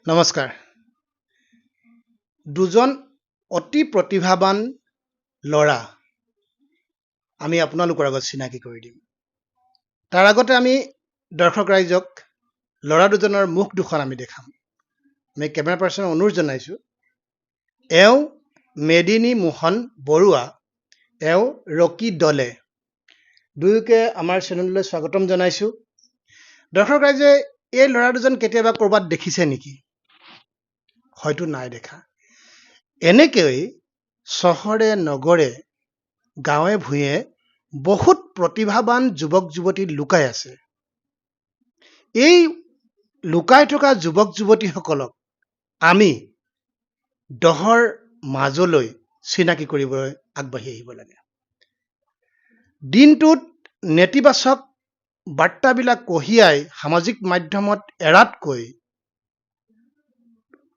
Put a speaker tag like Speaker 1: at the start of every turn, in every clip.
Speaker 1: নমস্কাৰ। দুজন অতি প্ৰতিভাৱান ল'ৰা আমি আপোনালোকৰ আগত চিনাকি কৰি দিম। তাৰ আগতে আমি দৰ্শক ৰাইজক ল'ৰা দুজনৰ মুখ দুখন আমি দেখাম। আমি কেমেৰা পাৰ্চনক অনুৰোধ জনাইছোঁ, এওঁ মেদিনী মোহন বৰুৱা, এওঁ ৰকী দলে। দুয়োকে আমাৰ চেনেললৈ স্বাগতম জনাইছোঁ। দৰ্শক ৰাইজে এই ল'ৰা দুজন কেতিয়াবা ক'ৰবাত দেখিছে নেকি? হয়তো নাই দেখা। এনেকৈ চহৰে নগৰে গাঁৱে ভূঞে বহুত প্ৰতিভাৱান যুৱক যুৱতী লুকাই আছে। এই লুকাই থকা যুৱক যুৱতীসকলক আমি দহৰ মাজলৈ চিনাকি কৰিবলৈ আগবাঢ়ি আহিব লাগে। দিনটোত নেতিবাচক বাৰ্তাবিলাক কঢ়িয়াই সামাজিক মাধ্যমত এৰাতকৈ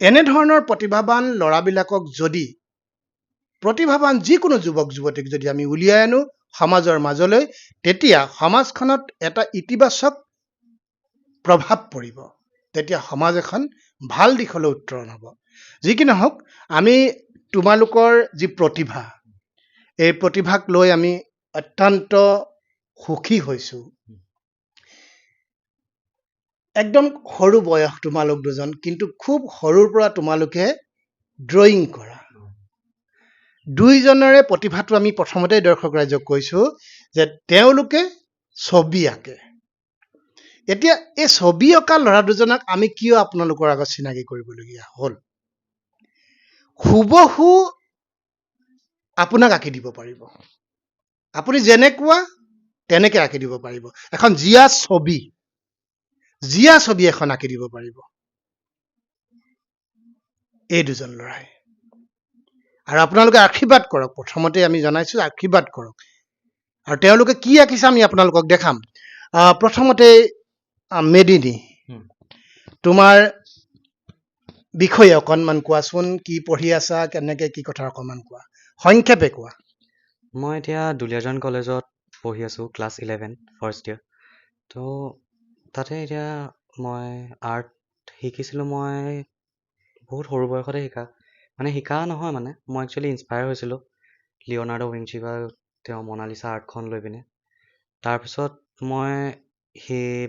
Speaker 1: এনেধৰণৰ প্ৰতিভাৱান ল'ৰাবিলাকক যদি প্ৰতিভাৱান যিকোনো যুৱক যুৱতীক যদি আমি উলিয়াই আনো সমাজৰ মাজলৈ, তেতিয়া সমাজখনত এটা ইতিবাচক প্ৰভাৱ পৰিব। তেতিয়া সমাজ এখন ভাল দিশলৈ উত্তৰণ হ'ব। যি কি নহওক, আমি তোমালোকৰ যি প্ৰতিভা, এই প্ৰতিভাক লৈ আমি অত্যন্ত সুখী হৈছোঁ। একদম সৰু বয়স তোমালোক দুজন, কিন্তু খুব সৰুৰ পৰা তোমালোকে ড্ৰয়িং কৰা। দুইজনৰে প্ৰতিভাটো আমি প্ৰথমতে দৰ্শক ৰাইজক কৈছোঁ যে তেওঁলোকে ছবি আঁকে। এতিয়া এই ছবি অঁকা ল'ৰা দুজনক আমি কিয় আপোনালোকৰ আগত চিনাকি কৰিবলগীয়া হ'ল? হুবহু আপোনাক আঁকি দিব পাৰিব। আপুনি যেনেকুৱা তেনেকৈ আঁকি দিব পাৰিব। এখন জীয়া ছবি এখন আঁকি দিব পাৰিব এই দুজন ল'ৰাই। আৰু আপোনালোকে আশীৰ্বাদ কৰক। প্ৰথমতে আমি জনাইছোঁ, আশীৰ্বাদ কৰক। আৰু তেওঁলোকে কি আঁকিছে আমি আপোনালোকক দেখাম। প্ৰথমতে মেদিনী, তোমাৰ বিষয়ে অকণমান কোৱাচোন। কি পঢ়ি আছা, কেনেকৈ কি কথা অকণমান কোৱা, সংক্ষেপে কোৱা।
Speaker 2: মই এতিয়া দুলীয়াজান কলেজত পঢ়ি আছোঁ, ক্লাছ 11 ফাৰ্ষ্ট ইয়েৰ। তো তাতে এতিয়া মই আৰ্ট শিকিছিলোঁ। মই বহুত সৰু বয়সতে শিকা নহয় মানে মই একচুৱেলি ইনস্পায়াৰ হৈছিলোঁ লিঅ'নাৰ্ডো ভিঞ্চি বা তেওঁ মনালিচা আৰ্টখন লৈ পিনে। তাৰপিছত মই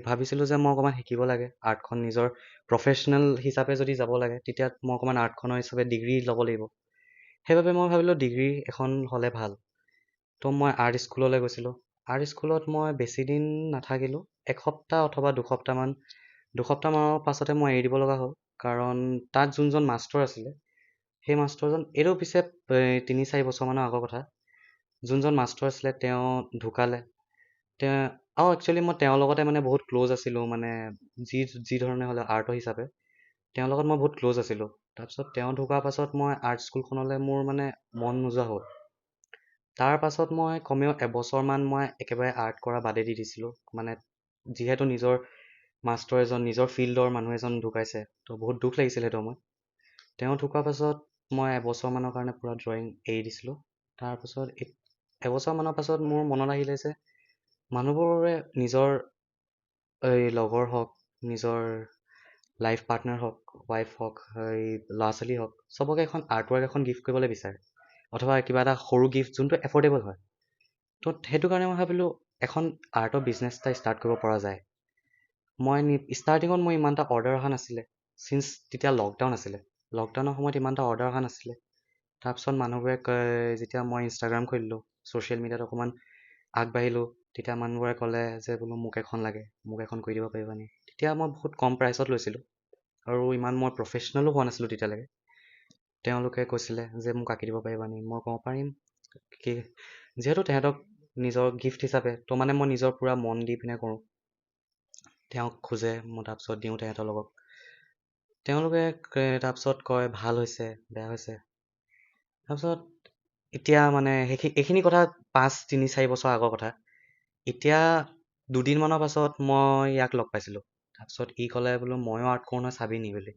Speaker 2: ভাবিছিলোঁ যে মই অকণমান শিকিব লাগে আৰ্টখন। নিজৰ প্ৰফেশ্যনেল হিচাপে যদি যাব লাগে, তেতিয়া মই অকণমান আৰ্টখনৰ হিচাপে ডিগ্ৰী ল'ব লাগিব। সেইবাবে মই ভাবিলোঁ ডিগ্ৰী এখন হ'লে ভাল। তো মই আৰ্ট স্কুললৈ গৈছিলোঁ। আৰ্ট স্কুলত মই বেছিদিন নাথাকিলোঁ, এসপ্তাহ অথবা দুসপ্তাহমানৰ পাছতে মই এৰি দিব লগা হ'ল। কাৰণ তাত যোনজন মাষ্টৰ আছিলে, সেই মাষ্টৰজন, এইটো পিছে ৩-৪ বছৰমানৰ আগৰ কথা, যোনজন মাষ্টৰ আছিলে তেওঁ ঢুকালে। একচুৱেলি মই তেওঁৰ লগতে মানে বহুত ক্ল'জ আছিলোঁ। মানে যি ধৰণে হ'লে আৰ্টৰ হিচাপে তেওঁৰ লগত মই বহুত ক্ল'জ আছিলোঁ। তাৰপিছত তেওঁ ঢুকাৰ পাছত মই আৰ্ট স্কুলখনলৈ মোৰ মানে মন নোযোৱা হ'ল। তাৰ পাছত মই কমেও এবছৰমান মই একেবাৰে আৰ্ট কৰা বাদেই দি দিছিলোঁ। মানে যিহেতু নিজৰ মাষ্টৰ এজন, নিজৰ ফিল্ডৰ মানুহ এজন ঢুকাইছে, তো বহুত দুখ লাগিছিলে সেইটো সময়ত। তেওঁ ঢুকাৰ পাছত মই এবছৰমানৰ কাৰণে পূৰা ড্ৰয়িং এৰি দিছিলোঁ। তাৰপাছত এবছৰমানৰ পাছত মোৰ মনত আহিলে যে মানুহবোৰে নিজৰ লগৰ হওক, নিজৰ লাইফ পাৰ্টনাৰ হওক, ৱাইফ হওক, ল'ৰা ছোৱালী হওক, চবকে এখন আৰ্টৱৰ্ক এখন গিফ্ট কৰিবলৈ বিচাৰে, অথবা কিবা এটা সৰু গিফ্ট যোনটো এফৰ্ডেবল হয়। তো সেইটো কাৰণে মই ভাবিলোঁ এখন আৰ্টৰ বিজনেছ এটা ষ্টাৰ্ট কৰিব পৰা যায়। ষ্টাৰ্টিঙত মই ইমান এটা অৰ্ডাৰ অহা নাছিলে, চিন্স তেতিয়া লকডাউন আছিলে। লকডাউনৰ সময়ত ইমান এটা অৰ্ডাৰ অহা নাছিলে। তাৰপিছত মানুহবোৰে যেতিয়া মই ইনষ্টাগ্ৰাম খুলিলোঁ, ছ'চিয়েল মিডিয়াত অকণমান আগবাঢ়িলোঁ, তেতিয়া মানুহবোৰে ক'লে যে বোলো মোক এখন লাগে, মোক এখন কৰি দিব পাৰিবা নি? তেতিয়া মই বহুত কম প্ৰাইচত লৈছিলোঁ আৰু ইমান মই প্ৰফেচনেলো হোৱা নাছিলোঁ তেতিয়ালৈকে। তেওঁলোকে কৈছিলে যে মোক আঁকি দিব পাৰিবা নি? মই ক'ব পাৰিম। যিহেতু তেহেঁতক নিজৰ গিফ্ট হিচাপে, তো মানে মই নিজৰ পূৰা মন দি পিনে কৰোঁ। তেওঁক খোজে, মই তাৰপিছত দিওঁ তেহেঁতৰ লগত। তেওঁলোকে তাৰপিছত কয় ভাল হৈছে, বেয়া হৈছে। তাৰপিছত এতিয়া মানে এইখিনি কথা 3-4 বছৰ আগৰ কথা। এতিয়া দুদিনমানৰ পাছত মই ইয়াক লগ পাইছিলোঁ। তাৰপিছত ই ক'লে বোলো ময়ো আৰ্ট কৰোঁ নহয়, চাবি নি বুলি।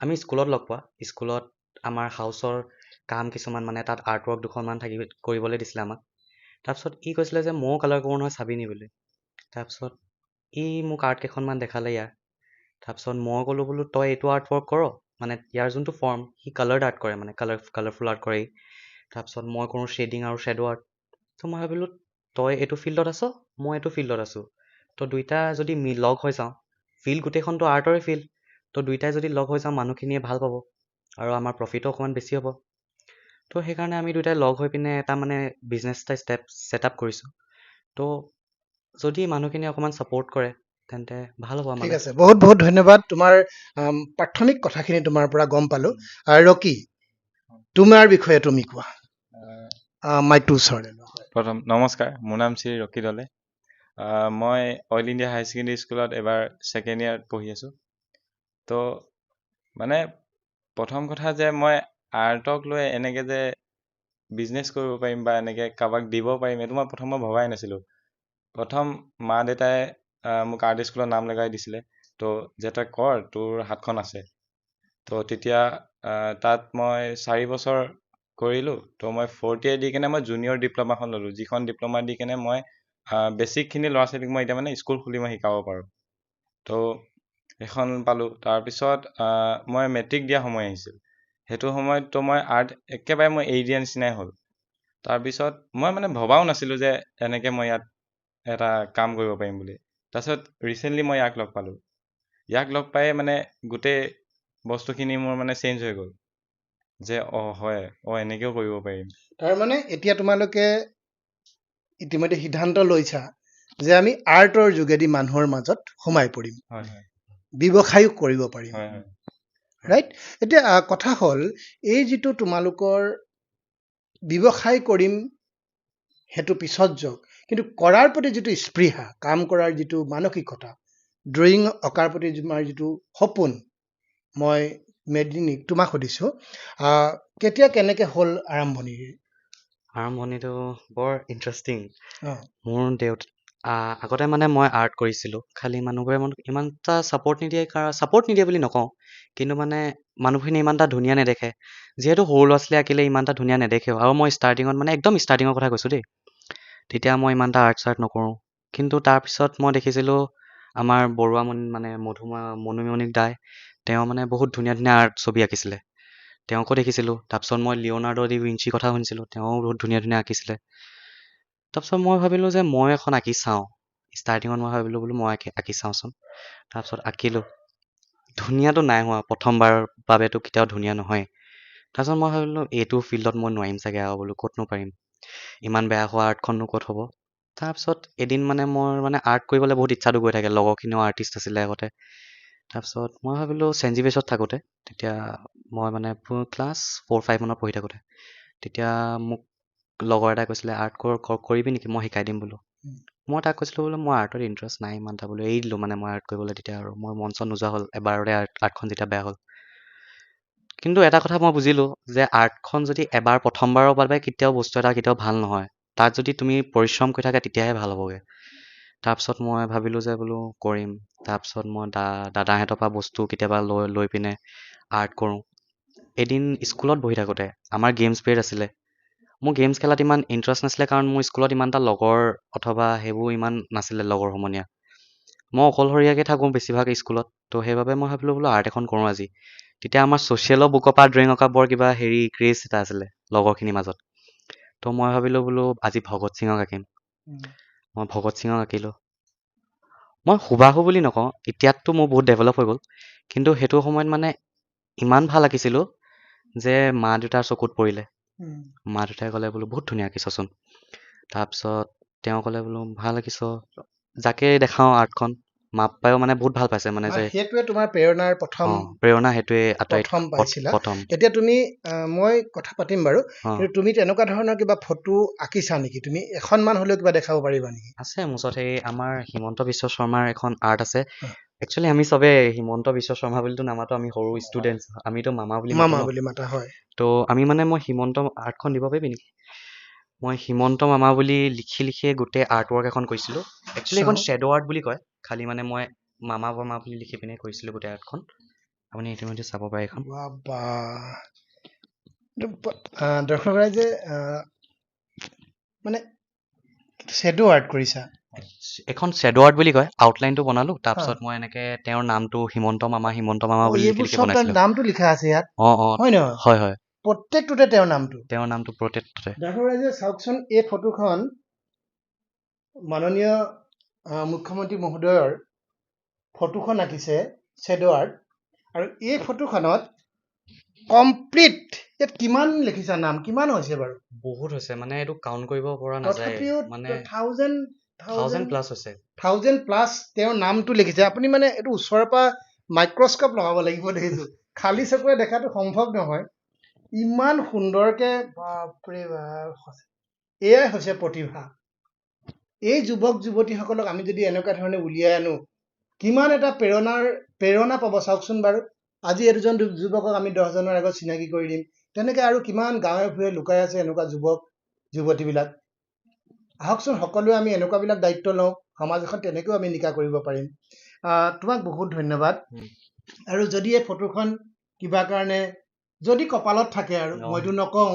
Speaker 2: আমি স্কুলত লগ পোৱা। স্কুলত আমাৰ হাউচৰ কাম কিছুমান, মানে তাত আৰ্টৱৰ্ক দুখনমান কৰিবলৈ দিছিলে আমাক। তাৰপিছত ই কৈছিলে যে ময়ো কালাৰ কৰোঁ নহয়, চাবি নি বুলি। তাৰপিছত ই মোক আৰ্ট কেইখনমান দেখালে ইয়াৰ। তাৰপিছত মই ক'লোঁ বোলো তই এইটো আৰ্ট ৱৰ্ক কৰ, মানে ইয়াৰ যোনটো ফৰ্ম সি কালাৰ্ড আৰ্ট কৰে, মানে কালাৰফুল আৰ্ট কৰে। তাৰপিছত মই কৰোঁ শ্বেডিং আৰু শ্বেডো আৰ্ট। ত' মই ভাবিলোঁ তই এইটো ফিল্ডত আছ, মই এইটো ফিল্ডত আছোঁ, ত' দুইটা যদি লগ হৈ যাওঁ, ফিল্ড গোটেইখনতো আৰ্টৰে ফিল্ড, ত' দুইটাই যদি লগ হৈ যাওঁ মানুহখিনিয়ে ভাল পাব আৰু আমাৰ প্ৰফিটো অকণমান বেছি হ'ব। ত' সেইকাৰণে আমি দুইটাই লগ হৈ পিনে এটা মানে বিজনেছ এটা ছেট আপ কৰিছোঁ। ত' যদি মানুহখিনিয়ে অকণমান ছাপোৰ্ট কৰে তেন্তে ভাল হ'ব
Speaker 1: ঠিক
Speaker 2: আমালৈ।
Speaker 1: আছে, বহুত বহুত ধন্যবাদ। তোমাৰ প্ৰাথমিক কথাখিনি তোমাৰ পৰা গম পালো। ৰকি, তোমাৰ বিষয়ে তুমি কোৱা। মাইকটো ওচৰলৈ লোৱা।
Speaker 3: প্ৰথম নমস্কাৰ, মোৰ নাম শ্ৰী ৰকি দলে। মই অইল ইণ্ডিয়া হাই ছেকেণ্ডেৰী স্কুলত এবাৰ ছেকেণ্ড ইয়াৰত পঢ়ি আছোঁ। তো মানে প্ৰথম কথা যে মই আৰ্টক লৈ এনেকৈ যে বিজনেছ কৰিব পাৰিম বা এনেকৈ কাৰোবাক দিব পাৰিম, এইটো মই প্ৰথম ভবাই নাছিলোঁ। প্ৰথম মা দেউতাই মোক আৰ্ট স্কুলত নাম লগাই দিছিলে, তো যে তই কৰ, তোৰ হাতখন আছে। তো তেতিয়া তাত মই 4 বছৰ কৰিলোঁ। তো মই 4th year দি কেনে মই জুনিয়ৰ ডিপ্ল'মাখন ল'লোঁ, যিখন ডিপ্ল'মা দি কেনে মই বেছিকখিনি ল'ৰা ছোৱালীক মই এতিয়া মানে স্কুল খুলি মই শিকাব পাৰোঁ। তো সেইখন পালোঁ। তাৰপিছত মই মেট্ৰিক দিয়া সময় আহিছিল। সেইটো সময়ত তো মই আৰ্ট একেবাৰে মই এৰি দিয়া নিচিনাই হ'ল। তাৰপিছত মই মানে ভবাও নাছিলোঁ যে এনেকৈ মই ইয়াত এটা কাম কৰিব পাৰিম বুলি। তাৰপিছত ৰিচেণ্টলি মই ইয়াক লগ পালোঁ। ইয়াক লগ পাই মানে গোটেই বস্তুখিনি মোৰ মানে চেঞ্জ হৈ গ'ল, যে হয় এনেকৈও কৰিব পাৰিম।
Speaker 1: তাৰমানে এতিয়া তোমালোকে ইতিমধ্যে সিদ্ধান্ত লৈছা যে আমি আৰ্টৰ যোগেদি মানুহৰ মাজত সোমাই পৰিম,
Speaker 3: হয় হয়
Speaker 1: ব্যৱসায়ো কৰিব পাৰিম।
Speaker 3: হয় হয়
Speaker 1: ৰাইট? এতিয়া কথা হ'ল, এই যিটো তোমালোকৰ ব্যৱসায় কৰিম সেইটো পিছত যাওক, কিন্তু কৰাৰ প্ৰতি যিটো স্পৃহা, কাম কৰাৰ যিটো মানসিকতা, ড্ৰয়িং অঁকাৰ প্ৰতি তোমাৰ যিটো সপোন, মই মেদিনী তোমাক সুধিছোঁ, কেতিয়া কেনেকৈ হ'ল আৰম্ভণি?
Speaker 2: আৰম্ভণিটো বৰ ইণ্টাৰেষ্টিং।
Speaker 1: অঁ,
Speaker 2: মোৰ আগতে মানে মই আৰ্ট কৰিছিলোঁ, খালি মানুহবোৰে মোক ইমান এটা ছাপোৰ্ট নিদিয়ে বুলি নকওঁ, কিন্তু মানে মানুহখিনি ইমান এটা ধুনীয়া নেদেখে। যিহেতু সৰু ল'ৰা ছোৱালী আঁকিলে ইমান এটা ধুনীয়া নেদেখেও, আৰু মই ষ্টাৰ্টিঙত মানে একদম ষ্টাৰ্টিঙৰ কথা কৈছোঁ দেই, তেতিয়া মই ইমান এটা আৰ্ট চাৰ্ট নকৰোঁ। কিন্তু তাৰপিছত মই দেখিছিলোঁ আমাৰ বৰুৱামণি মানে মনুমণিক দাই, তেওঁ মানে বহুত ধুনীয়া ধুনীয়া আৰ্ট ছবি আঁকিছিলে, তেওঁকো দেখিছিলোঁ। তাৰপিছত মই লিঅ'নাৰ্ডো ডি ভিঞ্চিৰ কথা শুনিছিলোঁ, তেওঁ বহুত ধুনীয়া ধুনীয়া আঁকিছিলে। তাৰপিছত মই ভাবিলোঁ যে মই এখন আঁকি চাওঁ। ষ্টাৰ্টিঙত মই ভাবিলোঁ বোলো মই আঁকি চাওঁচোন। তাৰপিছত আঁকিলোঁ, ধুনীয়াটো নাই হোৱা, প্ৰথমবাৰৰ বাবেতো কেতিয়াও ধুনীয়া নহয়। তাৰপিছত মই ভাবিলোঁ এইটো ফিল্ডত মই নোৱাৰিম চাগে আৰু, বোলো ক'তনো পাৰিম, ইমান বেয়া হোৱা আৰ্টখননো ক'ত হ'ব। তাৰপিছত এদিন মানে মোৰ মানে আৰ্ট কৰিবলৈ বহুত ইচ্ছাটো গৈ থাকে, লগৰখিনিও আৰ্টিষ্ট আছিলে আগতে। তাৰপিছত মই ভাবিলোঁ চেণ্ট জেভিয়াৰ্ছত থাকোঁতে, তেতিয়া মই মানে ক্লাছ 4-5 মানত পঢ়ি থাকোঁতে, তেতিয়া মোক লগৰ এটাই কৈছিলে আৰ্ট কৰিবি নেকি, মই শিকাই দিম বোলো। মই তাক কৈছিলোঁ বোলো মই আৰ্টত ইণ্টাৰেষ্ট নাই ইমান এটা, বোলো এৰি দিলোঁ মানে মই আৰ্ট কৰিবলৈ। তেতিয়া আৰু মোৰ মন চন নোযোৱা হ'ল, এবাৰতে আৰ্টখন যেতিয়া বেয়া হ'ল। কিন্তু এটা কথা মই বুজিলোঁ যে আৰ্টখন যদি প্ৰথমবাৰৰ বাবে কেতিয়াও বস্তু এটা কেতিয়াও ভাল নহয়, তাত যদি তুমি পৰিশ্ৰম কৰি থাকা তেতিয়াহে ভাল হ'বগৈ। তাৰপিছত মই ভাবিলোঁ যে বোলো কৰিম। তাৰপিছত মই দাদাহঁতৰ পৰা বস্তু কেতিয়াবা লৈ পিনে আৰ্ট কৰোঁ। এদিন স্কুলত বহি থাকোঁতে আমাৰ গেমছ পিৰিয়ড আছিলে, মোৰ গেমছ খেলাত ইমান ইণ্টাৰেষ্ট নাছিলে, কাৰণ মোৰ স্কুলত ইমান এটা লগৰ অথবা সেইবোৰ ইমান নাছিলে, লগৰ সমনীয়া। মই অকলশৰীয়াকৈ থাকোঁ বেছিভাগ স্কুলত, তো সেইবাবে মই ভাবিলোঁ বোলো আৰ্ট এখন কৰোঁ আজি। তেতিয়া আমাৰ ছ'চিয়েলৰ বুকৰ পৰা ড্ৰয়িং অঁকা বৰ কিবা ক্ৰেজ এটা আছিলে লগৰখিনিৰ মাজত। তো মই ভাবিলোঁ বোলো আজি ভগত সিঙক আঁকিম। মই ভগত সিঙক আঁকিলোঁ। মই হুবাহু বুলি নকওঁ, এতিয়াতো মোৰ বহুত ডেভেলপ হৈ গ'ল, কিন্তু সেইটো সময়ত মানে ইমান ভাল আঁকিছিলোঁ যে মা দেউতাৰ চকুত পৰিলে। মা দেউতাই ক'লে বোলো বহুত ধুনীয়া আঁকিছচোন। তাৰপিছত তেওঁ ক'লে বোলো ভাল আঁকিছ, যাকে দেখাওঁ আৰ্টখন মা পাপায়ো মানে বহুত ভাল পাইছে, মানে যে
Speaker 1: সেইটোৱে তোমাৰ প্ৰেৰণাৰ প্ৰথম
Speaker 2: প্ৰেৰণা সেইটোৱে
Speaker 1: প্ৰথম পাইছিলা।
Speaker 2: প্ৰথম।
Speaker 1: এতিয়া তুমি মই কথা পাতিম বাৰু,
Speaker 2: অঁ
Speaker 1: কিন্তু তুমি তেনেকুৱা ধৰণৰ কিবা ফটো আঁকিছা নেকি? তুমি এখনমান হ'লেও কিবা দেখাব পাৰিবা নেকি?
Speaker 2: আছে মোৰ ওচৰত, সেই আমাৰ হিমন্ত বিশ্ব শৰ্মাৰ এখন আৰ্ট আছে।
Speaker 1: অঁ,
Speaker 2: একচুৱেলি আমি চবে হিমন্ত বিশ্ব শৰ্মা বুলিতো নামাতো, আমি সৰু ষ্টুডেণ্টছ, আমিতো মামা বুলি মাতো
Speaker 1: মামা
Speaker 2: ন।
Speaker 1: বুলি মাতা হয়।
Speaker 2: তো মই হিমন্ত আৰ্টখন দিব পাৰিবি নেকি? মই হিমন্ত মামা বুলি লিখিয়ে গোটেই আৰ্ট ৱৰ্ক এখন কৰিছিলোঁ। একচুৱেলি এখন
Speaker 1: চাওঁ।
Speaker 2: শ্বেডো আৰ্ট বুলি কয়, খালি মানে মই মামা বুলি লিখি পিনে কৰিছিলোঁ গোটেই আৰ্টখন। আপুনি ইতিমধ্যে চাব পাৰে এখন।
Speaker 1: দৰ্শক ৰাইজে মানে শ্বেডো আৰ্ট কৰিছা,
Speaker 2: এখন শ্বেডো আৰ্ট বুলি কয়, আউটলাইনটো বনালো,
Speaker 1: হা।
Speaker 2: তাৰপিছত মই এনেকে তেওঁৰ নামটো হিমন্ত মামা বুলি লিখি
Speaker 1: এইবোৰ
Speaker 2: লিখি
Speaker 1: চব তাৰ
Speaker 2: বনাইছিলো।
Speaker 1: নামটো লিখা আছে ইয়াত,
Speaker 2: অঁ
Speaker 1: হয় নহয়?
Speaker 2: হয় হয়,
Speaker 1: প্ৰত্যেকটোতে তেওঁৰ নামটো।
Speaker 2: তেওঁৰ নামটো প্ৰত্যেকটোতে।
Speaker 1: দৰ্শক ৰাইজে চাওকচোন, এই ফটোখন মাননীয় মুখ্যমন্ত্ৰী মহোদয়ৰ ফটোখন আঁকিছে শ্বেডো আৰ্ট, আৰু এই ফটোখনত কমপ্লিট ইয়াত কিমান লিখিছা নাম, কিমান হৈছে বাৰু?
Speaker 2: বহুত হৈছে, মানে এইটো কাউণ্ট কৰিব পৰা নাযায়,
Speaker 1: তথাপিও
Speaker 2: মানে
Speaker 1: থাউজেণ্ড
Speaker 2: 1000 প্লাছ হৈছে।
Speaker 1: প্লাছ তেওঁৰ নামটো লিখিছে। আপুনি মানে এইটো ওচৰৰ পৰা মাইক্ৰস্কোপ লগাব লাগিব দেখিছো, খালী চকুৰে দেখাটো সম্ভৱ নহয়, ইমান সুন্দৰকে। বাপৰে বাপ, এয়াই হৈছে প্ৰতিভা। এই যুৱক যুৱতীসকলক আমি যদি এনেকুৱা ধৰণে উলিয়াই আনো, কিমান এটা প্ৰেৰণা পাব চাওকচোন বাৰু। আজি এই দুজন যুৱকক আমি 10জনৰ আগত চিনাকি কৰি দিম, তেনেকে আৰু কিমান গাঁৱে ভূঞে লুকাই আছে এনেকুৱা যুৱক যুৱতীবিলাক। আহকচোন সকলোৱে আমি এনেকুৱাবিলাক দায়িত্ব লওঁ, সমাজ এখন তেনেকৈও আমি নিকা কৰিব পাৰিম। তোমাক বহুত ধন্যবাদ। আৰু যদি এই ফটোখন কিবা কাৰণে যদি কপালত থাকে, আৰু মইতো নকওঁ,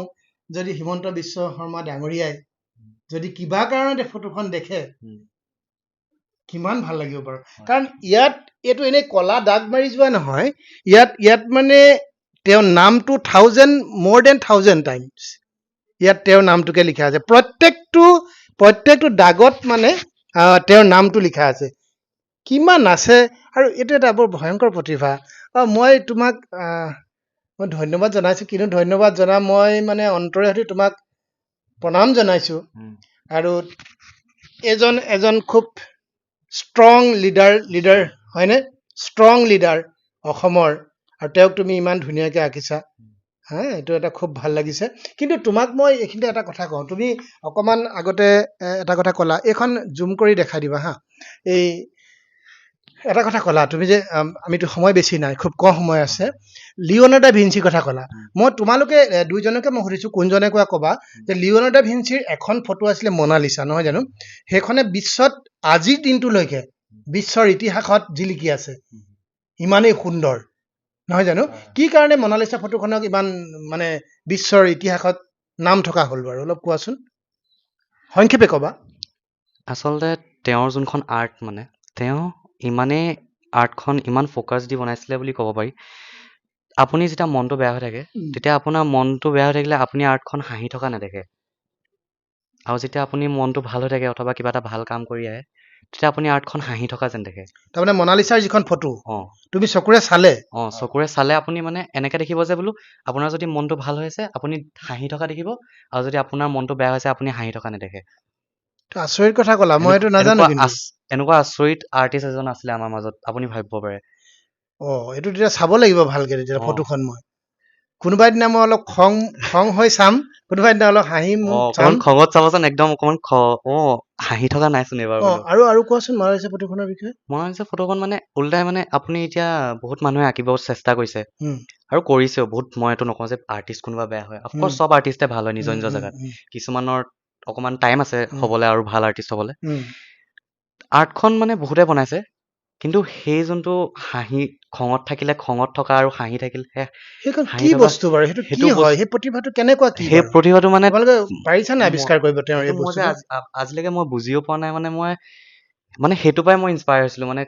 Speaker 1: যদি হিমন্ত বিশ্ব শৰ্মা ডাঙৰীয়াই যদি কিবা কাৰণত এই ফটোখন দেখে, কিমান ভাল লাগিব বাৰু। কাৰণ ইয়াত এইটো এনেই কলা দাগ মাৰি যোৱা নহয়, ইয়াত মানে তেওঁৰ নামটো more than 1000 টাইমছ ইয়াত তেওঁৰ নামটোকে লিখা আছে। প্ৰত্যেকটো দাগত মানে তেওঁৰ নামটো লিখা আছে। কিমান আছে, আৰু এইটো এটা বৰ ভয়ংকৰ প্ৰতিভা। মই তোমাক মই ধন্যবাদ জনাইছো, কিন্তু ধন্যবাদ জনা মই মানে অন্তৰে সৈতে তোমাক প্ৰণাম জনাইছো। আৰু এজন খুব ষ্ট্ৰং লিডাৰ হয়নে? ষ্ট্ৰং লিডাৰ অসমৰ, আৰু তেওঁক তুমি ইমান ধুনীয়াকৈ আঁকিছা। হা, এইটো এটা খুব ভাল লাগিছে। কিন্তু তোমাক মই এইখিনিতে এটা কথা কওঁ, তুমি অকণমান আগতে এটা কথা ক'লা, এইখন জুম কৰি দেখাই দিবা হা। এই এটা কথা ক'লা তুমি যে আমিতো সময় বেছি নাই, খুব কম সময় আছে, লিঅ'নাৰ্ডো দা ভিঞ্চিৰ কথা ক'লা। মই তোমালোকে দুইজনকে মই সুধিছো, কোনজনে কোৱা ক'বা যে লিঅ'নাৰ্ডো দা ভিঞ্চিৰ এখন ফটো আছিলে মনালিছা, নহয় জানো? সেইখনে বিশ্বত আজিৰ দিনটোলৈকে বিশ্বৰ ইতিহাসত জিলিকি আছে, ইমানেই সুন্দৰ, নহয় জানো? কি কাৰণে মনালিছা ফটোখনক ইমান মানে বিশ্বৰ ইতিহাসত নাম থকা হ'ল বাৰু? অলপ কোৱাচোন, সংক্ষেপে ক'বা।
Speaker 2: আচলতে তেওঁৰ যোনখন আৰ্ট, মানে তেওঁ ইমানেই আৰ্টখন ইমান ফ'কাছ দি বনাইছিলে বুলি ক'ব পাৰি। আপুনি যেতিয়া মনটো বেয়া হৈ থাকে, তেতিয়া আপোনাৰ মনটো বেয়া হৈ থাকিলে আপুনি আৰ্টখন হাঁহি থকা নেদেখে। আৰু যেতিয়া আপুনি মনটো ভাল হৈ থাকে অথবা কিবা এটা ভাল কাম কৰি আহে, তেতিয়া আপুনি আৰ্টখন হাঁহি থকা যেন দেখে।
Speaker 1: তাৰমানে মনালিছাৰ যিখন ফটো
Speaker 2: অঁ
Speaker 1: তুমি চকুৰে চালে,
Speaker 2: চকুৰে চালে আপুনি মানে এনেকে দেখিব যে বোলো আপোনাৰ যদি মনটো ভাল হৈ আছে আপুনি হাঁহি থকা দেখিব, আৰু যদি আপোনাৰ মনটো বেয়া হৈছে আপুনি হাঁহি থকা নেদেখে।
Speaker 1: তো আচৰিত কথা ক'লা, মই এইটো নাজানো কিন্তু।
Speaker 2: এনেকুৱা আচৰিত আৰ্টিষ্ট এজন আছিলে আমাৰ মাজত, আপুনি ভাবিব পাৰে।
Speaker 1: এইটো তেতিয়া চাব লাগিব ভালকে, তেতিয়া
Speaker 2: অ।
Speaker 1: ফটোখন মই কোনোবা দিনা মই অলপ খং হৈ চাম, কোনোবা দিনা অলপ হাঁহি চাম।
Speaker 2: অকমান খঙত চাবচোন, একদম অকমান হাঁহি থকা নাইচোন এবাৰ বোলো।
Speaker 1: আৰু কোৱাচোন মনালিছা ফটোখনৰ বিষয়ে।
Speaker 2: মনালিছা ফটোখন মানে উল্টাই, মানে আপুনি এতিয়া বহুত মানুহে আঁকিব চেষ্টা কৰিছে আৰু কৰিছেও বহুত। মই এইটো নকওঁ যে আৰ্টিষ্ট কোনোবা বেয়া হয়, অফক'ৰ্চ চব আৰ্টিষ্টে ভাল হয় নিজৰ নিজৰ জেগাত। কিছুমানৰ অকমান টাইম আছে হ'বলৈ আৰু ভাল আৰ্টিষ্ট হ'বলৈ। আৰ্টখন মানে বহুতে বনাইছে, কিন্তু সেই যোনটো হাঁহি, খঙত থাকিলে খঙত থকা আৰু হাঁহি থাকিলে
Speaker 1: সেইখন
Speaker 2: হাঁহি
Speaker 1: কি
Speaker 2: থকা,
Speaker 1: বস্তু বাৰু? সেইটো কি হয়? সেই প্ৰতিভাটো কেনেকুৱা, কি
Speaker 2: সেই
Speaker 1: বাৰু?
Speaker 2: প্ৰতিভাটো মানে
Speaker 1: তোমালোকে পাৰিছা নাই আৱিষ্কাৰ কৰিব তেওঁৰ এই
Speaker 2: সেইটো মই যে
Speaker 1: বস্তুটো?
Speaker 2: আজিলৈকে মই বুজিও পোৱা নাই। মানে সেইটো পৰাই মই ইনস্পায়াৰ হৈছিলো, মানে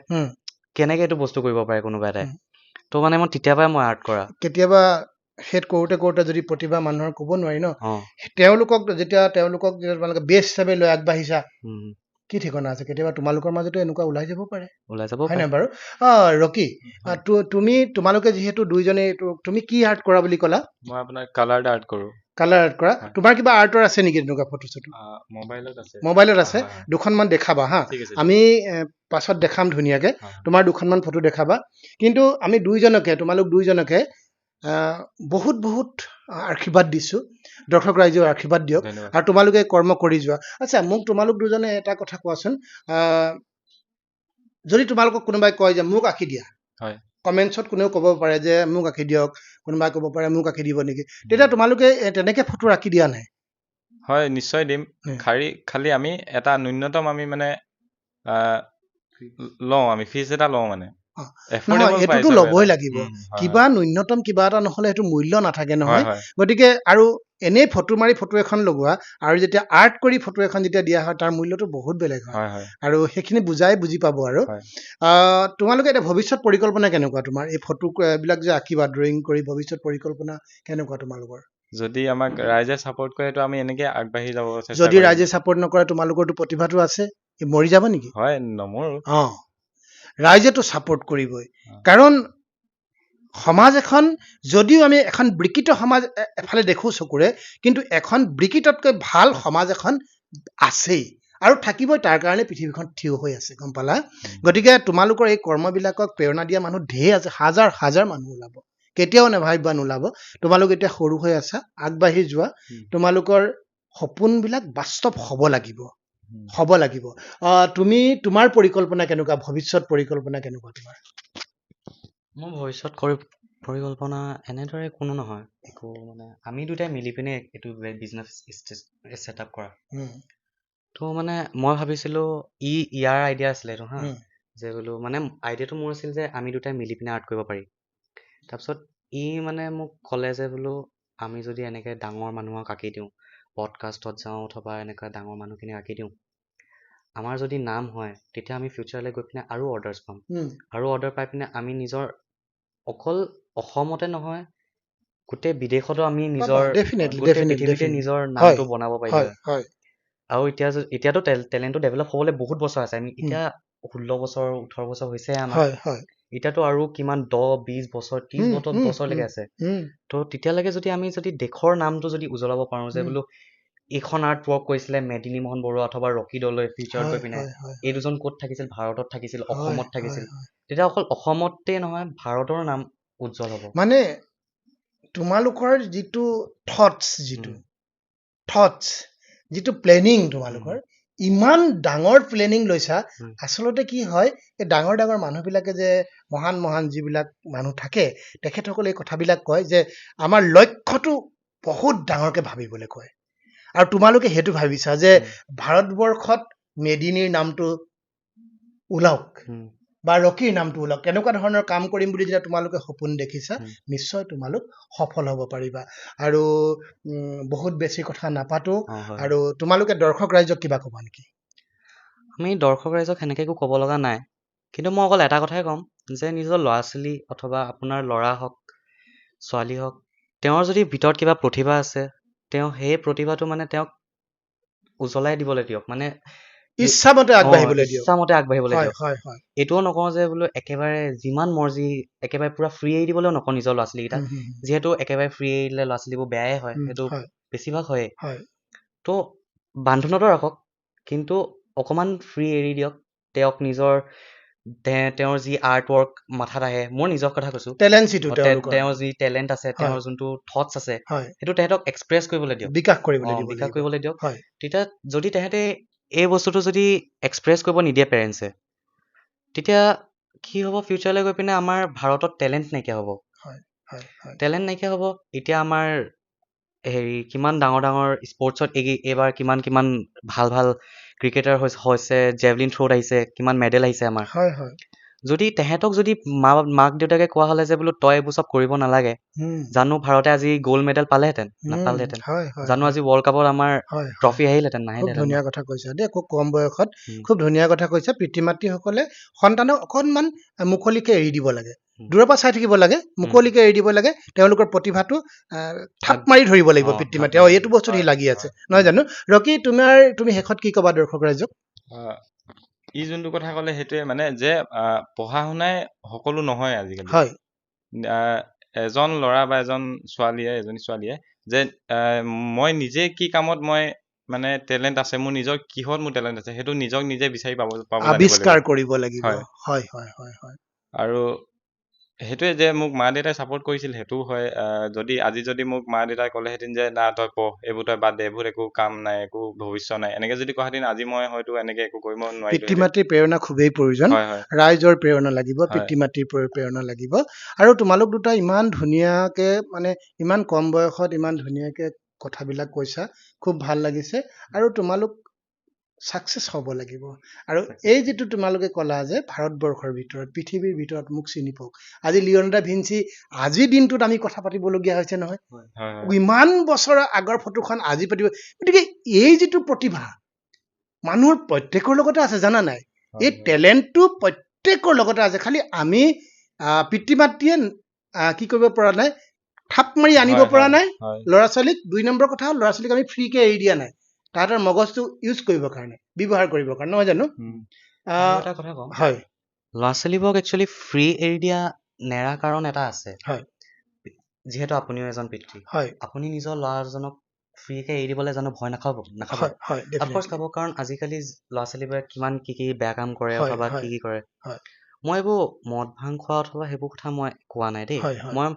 Speaker 2: কেনেকে এইটো বস্তু কৰিব পাৰে কোনোবা এটাই। তো মানে মই তেতিয়াৰ পৰাই মই আৰ্ট কৰা।
Speaker 1: কেতিয়াবা হেড কৰোঁতে যদি প্ৰতিভা মানুহৰ ক'ব নোৱাৰি ন, তেওঁলোকক যেতিয়া তোমালোকে বেষ্ট হিচাপে লৈ আগবাঢ়িছা, কি ঠিকনা আছে, কেতিয়াবা তোমালোকৰ মাজতো এনেকুৱা ওলাই যাব পাৰে, হয় নাই বাৰু? ৰকি, তোমালোকে যিহেতু দুইজনে, তুমি কি আৰ্ট কৰা বুলি ক'লা?
Speaker 3: মই আপোনাৰ কালাৰ্ড আৰ্ট কৰোঁ।
Speaker 1: কালাৰ আৰ্ট কৰা। তোমাৰ কিবা আৰ্টৰ আছে নেকি তেনেকুৱা ফটো চটো? মোবাইলত আছে। দুখনমান দেখাবা হা, আমি পাছত দেখাম ধুনীয়াকে। তোমাৰ দুখনমান ফটো দেখাবা। কিন্তু আমি তোমালোক দুইজনকে বহুত আশীৰ্বাদ দিছো। দৰ্শক ৰাইজেও আশীৰ্বাদ দিয়ক, আৰু তোমালোকে কৰ্ম কৰি যোৱা। আচ্ছা, মোক তোমালোক দুজনে এটা কথা কোৱাচোন, যদি তোমালোকক কোনোবাই কয় যে মোক আঁকি দিয়া, কমেণ্টছত কোনেও ক'ব পাৰে যে মোক আঁকি দিয়ক, কোনোবাই ক'ব পাৰে মোক আঁকি দিব নেকি, তেতিয়া তোমালোকে তেনেকে ফটো আঁকি দিয়া নাই?
Speaker 3: হয়, নিশ্চয় দিম। খালি আমি এটা ন্যূনতম আমি মানে লওঁ, আমি ফিজ এটা লওঁ মানে।
Speaker 1: নহয়
Speaker 3: এফৰ্ডেবল
Speaker 1: এইটোতো
Speaker 3: প্ৰাইচৰ
Speaker 1: ল'বই
Speaker 3: এটা
Speaker 1: লাগিব
Speaker 3: হয়
Speaker 1: কিবা ন্যূনতম কিবা এটা নহ'লে সেইটো মূল্য নাথাকে
Speaker 3: হয়
Speaker 1: নহয়
Speaker 3: হয়
Speaker 1: গতিকে আৰু এনেই ফটো মাৰি ফটো এখন লগোৱা আৰু যেতিয়া আৰ্ট কৰি ফটো এখন যেতিয়া দিয়া হয় তাৰ মূল্যটো বহুত বেলেগ হয়
Speaker 3: হয় হয়
Speaker 1: আৰু সেইখিনি বুজি পাব আৰু
Speaker 3: হয়
Speaker 1: তোমালোকে এতিয়া ভৱিষ্যত পৰিকল্পনা কেনেকুৱা তোমাৰ এই ফটো বিলাক যে আঁকিবা ড্ৰয়িং কৰি ভৱিষ্যত পৰিকল্পনা কেনেকুৱা তোমালোকৰ
Speaker 3: যদি আমাক ৰাইজে ছাপোৰ্ট কৰে তো আমি এনেকে আগবাঢ়ি যাব চেষ্টা
Speaker 1: যদি
Speaker 3: কৰিম
Speaker 1: ৰাইজে ছাপোৰ্ট নকৰে তোমালোকৰতো প্ৰতিভাটো আছে ই মৰি যাব নেকি
Speaker 3: হয় নমৰো
Speaker 1: অ ৰাইজেতো ছাপোৰ্ট কৰিবই
Speaker 3: অ,
Speaker 1: কাৰণ সমাজ এখন যদিও আমি এখন বিকৃত সমাজ এফালে দেখো চকুৰে কিন্তু এখন বিকৃততকৈ ভাল সমাজ এখন আছেই আৰু থাকিবই তাৰ কাৰণে পৃথিৱীখন থিয় হৈ আছে গম পালা
Speaker 3: উম,
Speaker 1: গতিকে তোমালোকৰ এই কৰ্মবিলাকক প্ৰেৰণা দিয়া মানুহ ঢেৰ আছে হাজাৰ হাজাৰ মানুহ ওলাব কেতিয়াও নাভাবিবা নোলাব তোমালোক এতিয়া সৰু হৈ আছা আগবাঢ়ি যোৱা
Speaker 3: উম,
Speaker 1: তোমালোকৰ সপোনবিলাক বাস্তৱ হ'ব লাগিব
Speaker 3: উম।
Speaker 1: হ'ব লাগিব তুমি তোমাৰ পৰিকল্পনা কেনেকুৱা ভৱিষ্যত পৰিকল্পনা কেনেকুৱা তোমাৰ
Speaker 2: মোৰ ভৱিষ্যত পৰিকল্পনা এনেদৰে কোনো নহয় একো মানে আমি দুটাই মিলি পিনে এইটো বিজনেছ ছেট আপ কৰা
Speaker 1: উম,
Speaker 2: তো মানে মই ভাবিছিলোঁ ইয়াৰ আইডিয়া আছিলে এইটো হা
Speaker 1: উম,
Speaker 2: যে বোলো মানে আইডিয়াটো মোৰ আছিল যে আমি দুটাই মিলি পিনে আৰ্ট কৰিব পাৰি তাৰপিছত মানে মোক ক'লে যে বোলো আমি যদি এনেকৈ ডাঙৰ মানুহক আঁকি দিওঁ পডকাষ্টত যাওঁ অথবা এনেকুৱা ডাঙৰ মানুহখিনিক আঁকি দিওঁ আমাৰ যদি নাম হয় তেতিয়া আমি ফিউচাৰলৈ গৈ পিনে আৰু অৰ্ডাৰ্ছ পাম
Speaker 1: উম,
Speaker 2: আৰু অৰ্ডাৰ পাই পিনে আমি নিজৰ অকল অসমতে নহয় গোটেই বিদেশতো আমি
Speaker 1: পাবা
Speaker 2: নিজৰ
Speaker 1: ডেফিনেটলি
Speaker 2: গোটেই
Speaker 1: ডেফিনেটলি
Speaker 2: পৃথিৱীতে
Speaker 1: ডেফিনেটলি
Speaker 2: নিজৰ
Speaker 1: হয়
Speaker 2: নামটো বনাব পাৰিলোঁ
Speaker 1: হয়
Speaker 2: হয়
Speaker 1: হয়
Speaker 2: আৰু এতিয়াতো টেলেণ্টটো ডেভেলপ হ'বলৈ বহুত বছৰ আছে আমি
Speaker 1: উম,
Speaker 2: এতিয়া 16 বছৰ 18 বছৰ হৈছেহে আমাৰ
Speaker 1: হয় হয়
Speaker 2: এতিয়াতো আৰু কিমান 10 20 বছৰ 30
Speaker 1: উম, উম, উম,
Speaker 2: বছৰলৈকে আছে
Speaker 1: উম,
Speaker 2: তো তেতিয়ালৈকে যদি আমি যদি দেশৰ নামটো যদি উজ্বলাব পাৰোঁ যে
Speaker 1: উম,
Speaker 2: বোলো এইখন আৰ্ট ৱৰ্ক কৰিছিলে মেদিনী মোহন বৰুৱা অথবা ৰকি দলৈ ফিউচাৰত
Speaker 1: হয়
Speaker 2: গৈ পিনে
Speaker 1: হয় হয়
Speaker 2: এই দুজন ক'ত থাকিছিল ভাৰতত থাকিছিল
Speaker 1: হয়
Speaker 2: অসমত
Speaker 1: হয়
Speaker 2: থাকিছিল
Speaker 1: হয়
Speaker 2: তেতিয়া অকল অসমতে নহয় ভাৰতৰ নাম উজ্জ্বল হ'ব
Speaker 1: মানে তোমালোকৰ যিটো থটছ
Speaker 2: উম,
Speaker 1: যিটো প্লেনিং
Speaker 2: উম,
Speaker 1: তোমালোকৰ ইমান ডাঙৰ প্লেনিং লৈছা
Speaker 2: উম,
Speaker 1: আচলতে কি হয় এই ডাঙৰ ডাঙৰ মানুহবিলাকে যে মহান মহান যিবিলাক মানুহ থাকে তেখেতসকলে এই কথাবিলাক কয় যে আমাৰ লক্ষ্যটো বহুত ডাঙৰকে ভাবিবলৈ কয় আৰু তোমালোকে সেইটো ভাবিছা যে
Speaker 2: উম,
Speaker 1: ভাৰতবৰ্ষত মেদিনীৰ নামটো ওলাওক
Speaker 2: উম,
Speaker 1: বা ৰকিৰ নামটো ওলাওক তেনেকুৱা ধৰণৰ কাম কৰিম বুলি যেতিয়া তোমালোকে সপোন দেখিছা
Speaker 2: উম,
Speaker 1: নিশ্চয় তোমালোক সফল হ'ব পাৰিবা আৰু বহুত বেছি কথা নাপাতো
Speaker 2: অ হয়
Speaker 1: আৰু তোমালোকে দৰ্শক ৰাইজক কিবা ক'বা নেকি
Speaker 2: আমি দৰ্শক ৰাইজক সেনেকৈ একো ক'ব লগা নাই কিন্তু মই অকল এটা কথাই ক'ম যে নিজৰ ল'ৰা ছোৱালী অথবা আপোনাৰ ল'ৰা হওক ছোৱালী হওক তেওঁৰ যদি ভিতৰত কিবা প্ৰতিভা আছে তেওঁ সেই প্ৰতিভাটো মানে তেওঁক উজ্বলাই দিবলৈ দিয়ক মানে
Speaker 1: ইচ্ছামতে আগবাঢ়িবলৈ দিয়ক
Speaker 2: ইচ্ছামতে আগবাঢ়িবলৈ
Speaker 1: হয়
Speaker 2: দিয়ক
Speaker 1: হয় হয়
Speaker 2: এইটোও নকওঁ যে বোলো একেবাৰে যিমান মৰ্জি একেবাৰে পুৰা ফ্ৰী এৰি দিবলৈও নকওঁ নিজৰ ল'ৰা ছোৱালীকেইটাক
Speaker 1: হুম, হুম, হুম,
Speaker 2: যিহেতু একেবাৰে ফ্ৰী এৰি দিলে ল'ৰা ছোৱালীবোৰ বেয়াই হয় সেইটো
Speaker 1: হয়
Speaker 2: বেছিভাগ হয়েই
Speaker 1: হয়
Speaker 2: তো বান্ধোনতো ৰাখক কিন্তু অকণমান ফ্ৰী এৰি দিয়ক তেওঁক নিজৰ তেওঁৰ যি আৰ্ট ৱৰ্ক মাথাত আহে মোৰ নিজৰ কথা কৈছোঁ
Speaker 1: টেলেণ্ট যিটো তেওঁলোকৰ
Speaker 2: তেওঁৰ যি টেলেণ্ট আছে
Speaker 1: হয়
Speaker 2: তেওঁৰ যোনটো থটছ আছে
Speaker 1: হয়
Speaker 2: সেইটো তেহেঁতক এক্সপ্ৰেছ কৰিবলৈ দিয়ক
Speaker 1: বিকাশ কৰিবলৈ দিব
Speaker 2: বিকাশ
Speaker 1: লাগিব
Speaker 2: কৰিবলৈ দিয়ক
Speaker 1: হয়
Speaker 2: তেতিয়া যদি তেহেঁতে এই বস্তুটো যদি এক্সপ্ৰেছ কৰিব নিদিয়ে পেৰেণ্টছে তেতিয়া কি হ'ব ফিউচাৰলৈ গৈ পিনে আমাৰ ভাৰতত টেলেণ্ট নাইকিয়া হ'ব
Speaker 1: হয় হয় হয়
Speaker 2: টেলেণ্ট নাইকিয়া হ'ব এতিয়া আমাৰ হেৰি কিমান ডাঙৰ ডাঙৰ স্পৰ্টছত এইবাৰ কিমান কিমান ভাল ভাল ক্ৰিকেটাৰ হৈছে জেভলিন থ্ৰ'ত আহিছে কিমান মেডেল আহিছে আমাৰ
Speaker 1: হয় হয়
Speaker 2: যদি তেহেঁতক যদি মাক দেউতাকে কোৱা হ'লে যে বোলো তই এইবোৰ চব কৰিব নালাগে
Speaker 1: হুম,
Speaker 2: জানো ভাৰতে আজি গ'ল্ড মেডেল পালেহেঁতেন
Speaker 1: হুম,
Speaker 2: নাপালেহেঁতেন
Speaker 1: হয় হয়
Speaker 2: জানো
Speaker 1: হয়
Speaker 2: আজি ৱৰ্ল্ড কাপত আমাৰ
Speaker 1: হয় হয়
Speaker 2: ট্ৰফি আহিলেহেঁতেন
Speaker 1: খুব
Speaker 2: নাহিলেহেঁতেন
Speaker 1: ধুনীয়া কথা কৈছা দেই খুব কম বয়সত
Speaker 2: উম,
Speaker 1: খুব ধুনীয়া কথা কৈছা পিতৃ মাতৃসকলে সন্তানক অকণমান মুকলিকে এৰি দিব লাগে
Speaker 2: উম,
Speaker 1: দূৰৰ পৰা চাই থাকিব লাগে
Speaker 2: উম,
Speaker 1: মুকলিকে এৰি দিব লাগে তেওঁলোকৰ প্ৰতিভাটো থাপ
Speaker 2: আগ
Speaker 1: মাৰি ধৰিব লাগিব পিতৃ
Speaker 2: ভাগ
Speaker 1: মাতৃ
Speaker 2: মাৰি
Speaker 1: এইটো বস্তুত সি
Speaker 3: হয়
Speaker 1: লাগি আছে
Speaker 3: হয়
Speaker 1: নহয় জানো ৰকি তুমি শেষত কি ক'বা দৰ্শক ৰাইজক
Speaker 3: আহ, ই যোনটো কথা ক'লে সেইটোৱে মানে যে পঢ়া শুনাই সকলো নহয় আজিকালি
Speaker 1: হয়
Speaker 3: আহ, এজন ল'ৰা বা এজনী ছোৱালীয়ে যে মই নিজে কি কামত মই মানে টেলেণ্ট আছে মোৰ টেলেণ্ট আছে সেইটো নিজক নিজে বিচাৰি পাব জানিব লাগিব
Speaker 1: আৱিষ্কাৰ কৰিব লাগিব
Speaker 3: হয়
Speaker 1: হয় হয় হয় হয়
Speaker 3: আৰু সেইটোৱে যে মোক মা দেউতাই ছাপোৰ্ট কৰিছিল সেইটোও হয় যদি মোক মা দেউতাই ক'লেহেঁতেন যে না তই পঢ় এইবোৰ তই বাদ দে এইবোৰ একো কাম নাই একো ভৱিষ্যত নাই এনেকে যদি কোৱাহেঁতেন আজি মই হয়তো এনেকে একো কৰিব
Speaker 1: পিতৃ
Speaker 3: নোৱাৰিলোহেঁতেন
Speaker 1: মাতৃৰ প্ৰেৰণা খুবেই প্ৰয়োজন
Speaker 3: হয় হয়
Speaker 1: ৰাইজৰ প্ৰেৰণা লাগিব
Speaker 3: হয়
Speaker 1: পিতৃ মাতৃৰ প্ৰেৰণা লাগিব আৰু তোমালোক দুটা ইমান ধুনীয়াকে মানে ইমান কম বয়সত ইমান ধুনীয়াকে কথাবিলাক কৈছা খুব ভাল লাগিছে আৰু তোমালোক ছাকচেছ হ'ব লাগিব আৰু এই যিটো তোমালোকে ক'লা যে ভাৰতবৰ্ষৰ ভিতৰত পৃথিৱীৰ ভিতৰত মোক চিনি পাওক আজি লিঅ'নাৰ্ডো দা ভিঞ্চি আজিৰ দিনটোত আমি কথা পাতিবলগীয়া হৈছে নহয়
Speaker 3: হয় হয়
Speaker 1: ইমান বছৰৰ আগৰ ফটোখন আজি পাতিব গতিকে এই যিটো প্ৰতিভা মানুহৰ প্ৰত্যেকৰ লগতে আছে জানা নাই এই টেলেণ্টটো প্ৰত্যেকৰ লগতে আছে খালি আমি পিতৃ মাতৃয়ে কি কৰিব পৰা নাই থাপ মাৰি আনিব
Speaker 3: হয়,
Speaker 1: পৰা
Speaker 3: হয়,
Speaker 1: নাই
Speaker 3: হয়।
Speaker 1: ল'ৰা ছোৱালীক 2 নম্বৰ কথা হ'ল ল'ৰা ছোৱালীক আমি ফ্ৰীকে এৰি দিয়া নাই তাহাঁতৰ মগজটো ইউজ কৰিবৰ কাৰণে ব্যৱহাৰ কৰিবৰ কাৰণে নহয় জানো
Speaker 3: উম,
Speaker 2: আৰু
Speaker 1: আহ,
Speaker 2: এটা কথা কওঁ
Speaker 1: হয়
Speaker 2: ল'ৰা ছোৱালীবোৰক একচুৱেলি ফ্ৰী এৰি দিয়া নেৰা কাৰণ এটা আছে
Speaker 1: হয়
Speaker 2: যিহেতু আপুনিও এজন পিতৃ
Speaker 1: হয়
Speaker 2: আপুনি নিজৰ ল'ৰাজনক ফ্ৰীকে এৰি দিবলৈ জানো ভয় নাখাব
Speaker 1: হয় হয়
Speaker 2: অফক'ৰ্চ
Speaker 1: definitely।
Speaker 2: খাব কাৰণ আজিকালি ল'ৰা ছোৱালীবোৰে কিমান কি বেয়া কাম কৰে
Speaker 1: হয়
Speaker 2: অথবা
Speaker 1: হয়
Speaker 2: কি কৰে
Speaker 1: হয়
Speaker 2: মই এইবোৰ মদ ভাং খোৱা অথবা সেইবোৰ কথা মই কোৱা নাই দেই
Speaker 1: হয় হয়
Speaker 2: মই